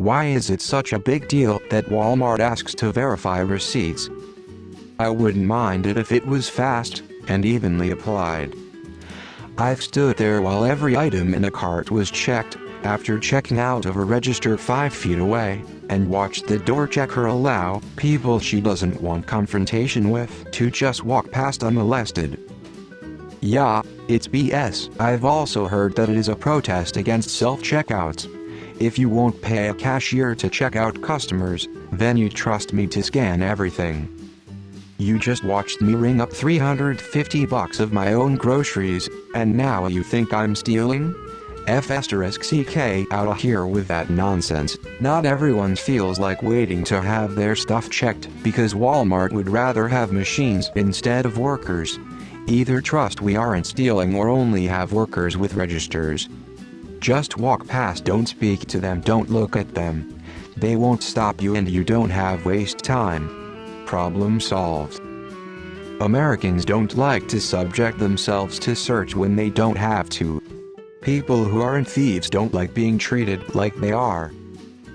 Why is it such a big deal that Walmart asks to verify receipts? I wouldn't mind it if it was fast and evenly applied. I've stood there while every item in a cart was checked, after checking out of a register 5 feet away, and watched the door checker allow people she doesn't want confrontation with to just walk past unmolested. Yeah, it's BS. I've also heard that it is a protest against self-checkouts. If you won't pay a cashier to check out customers, then you trust me to scan everything. You just watched me ring up $350 of my own groceries, and now you think I'm stealing? F***ck outta here with that nonsense. Not everyone feels like waiting to have their stuff checked because Walmart would rather have machines instead of workers. Either trust we aren't stealing or only have workers with registers. Just walk past, don't speak to them, don't look at them. They won't stop you and you don't have waste time. Problem solved. Americans don't like to subject themselves to search when they don't have to. People who aren't thieves don't like being treated like they are.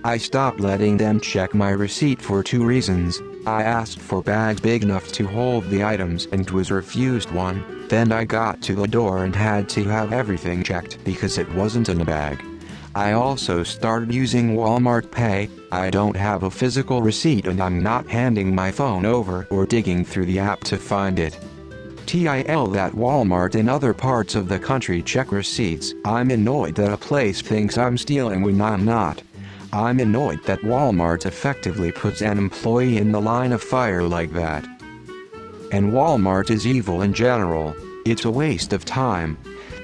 I stopped letting them check my receipt for 2 reasons. I asked for bags big enough to hold the items and was refused one. Then I got to the door and had to have everything checked because it wasn't in a bag. I also started using Walmart Pay. I don't have a physical receipt and I'm not handing my phone over or digging through the app to find it. TIL that Walmart and other parts of the country check receipts. I'm annoyed that a place thinks I'm stealing when I'm not. I'm annoyed that Walmart effectively puts an employee in the line of fire like that. And Walmart is evil in general. It's a waste of time.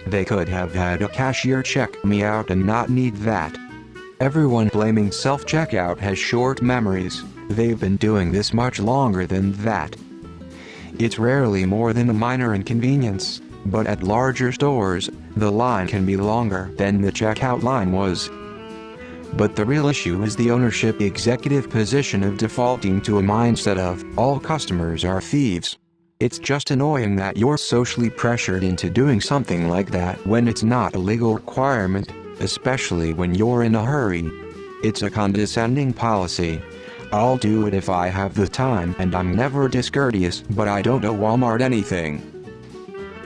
They could have had a cashier check me out and not need that. Everyone blaming self-checkout has short memories. They've been doing this much longer than that. It's rarely more than a minor inconvenience, but at larger stores, the line can be longer than the checkout line was. But the real issue is the ownership executive position of defaulting to a mindset of, all customers are thieves. It's just annoying that you're socially pressured into doing something like that when it's not a legal requirement, especially when you're in a hurry. It's a condescending policy. I'll do it if I have the time and I'm never discourteous, but I don't owe Walmart anything.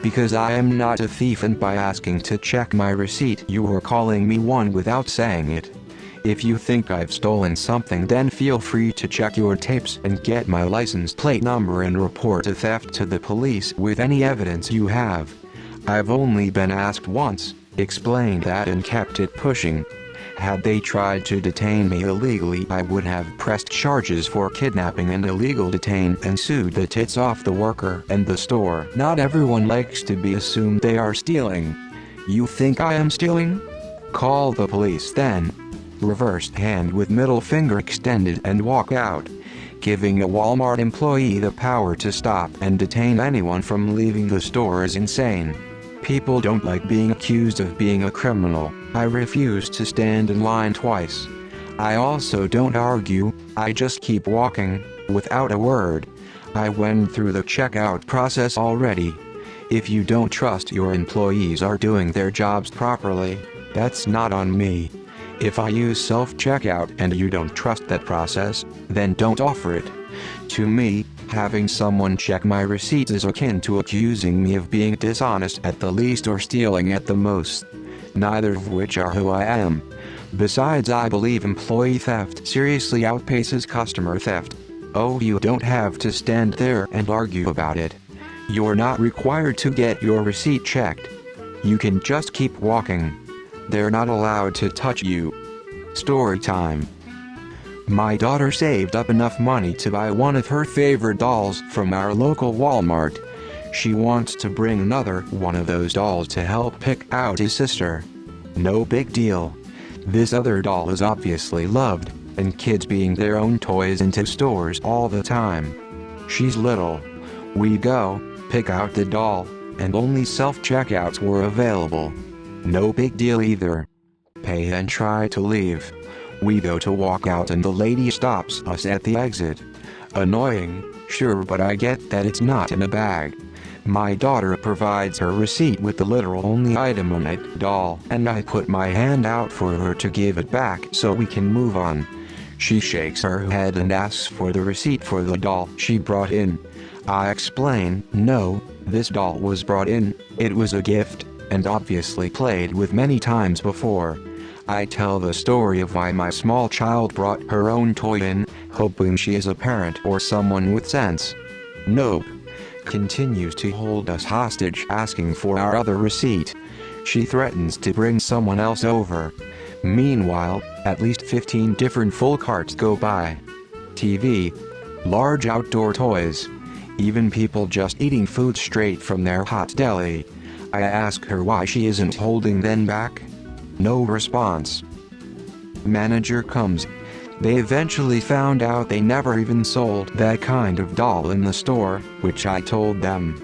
Because I am not a thief, and by asking to check my receipt you are calling me one without saying it. If you think I've stolen something, then feel free to check your tapes and get my license plate number and report a theft to the police with any evidence you have. I've only been asked once, explained that, and kept it pushing. Had they tried to detain me illegally, I would have pressed charges for kidnapping and illegal detain and sued the tits off the worker and the store. Not everyone likes to be assumed they are stealing. You think I am stealing? Call the police then. Reversed hand with middle finger extended and walk out, giving a Walmart employee the power to stop and detain anyone from leaving the store is insane. People don't like being accused of being a criminal. I refuse to stand in line twice. I also don't argue, I just keep walking, without a word. I went through the checkout process already. If you don't trust your employees are doing their jobs properly, that's not on me. If I use self-checkout and you don't trust that process, then don't offer it. To me, having someone check my receipts is akin to accusing me of being dishonest at the least or stealing at the most. Neither of which are who I am. Besides, I believe employee theft seriously outpaces customer theft. Oh, you don't have to stand there and argue about it. You're not required to get your receipt checked. You can just keep walking. They're not allowed to touch you. Story time. My daughter saved up enough money to buy one of her favorite dolls from our local Walmart. She wants to bring another one of those dolls to help pick out his sister. No big deal. This other doll is obviously loved, and kids being their own toys into stores all the time. She's little. We go, pick out the doll, and only self-checkouts were available. No big deal either. Pay and try to leave. We go to walk out and the lady stops us at the exit. Annoying, sure, but I get that it's not in a bag. My daughter provides her receipt with the literal only item on it, doll, and I put my hand out for her to give it back so we can move on. She shakes her head and asks for the receipt for the doll she brought in. I explain, no, this doll was brought in, it was a gift, and obviously played with many times before. I tell the story of why my small child brought her own toy in, hoping she is a parent or someone with sense. Nope. Continues to hold us hostage, asking for our other receipt. She threatens to bring someone else over. Meanwhile, at least 15 different full carts go by. TV, large outdoor toys, even people just eating food straight from their hot deli. I ask her why she isn't holding them back. No response. Manager comes. They eventually found out they never even sold that kind of doll in the store, which I told them.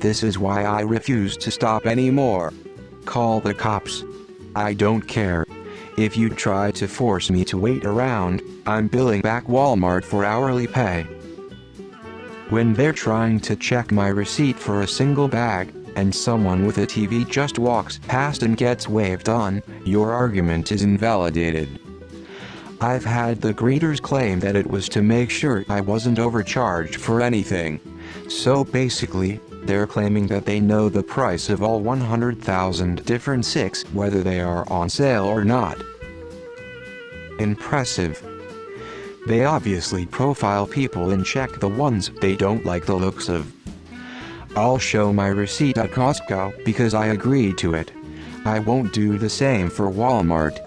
This is why I refuse to stop anymore. Call the cops. I don't care. If you try to force me to wait around, I'm billing back Walmart for hourly pay. When they're trying to check my receipt for a single bag, and someone with a TV just walks past and gets waved on, your argument is invalidated. I've had the greeters claim that it was to make sure I wasn't overcharged for anything. So basically, they're claiming that they know the price of all 100,000 different Six, whether they are on sale or not. Impressive. They obviously profile people and check the ones they don't like the looks of. I'll show my receipt at Costco because I agreed to it. I won't do the same for Walmart.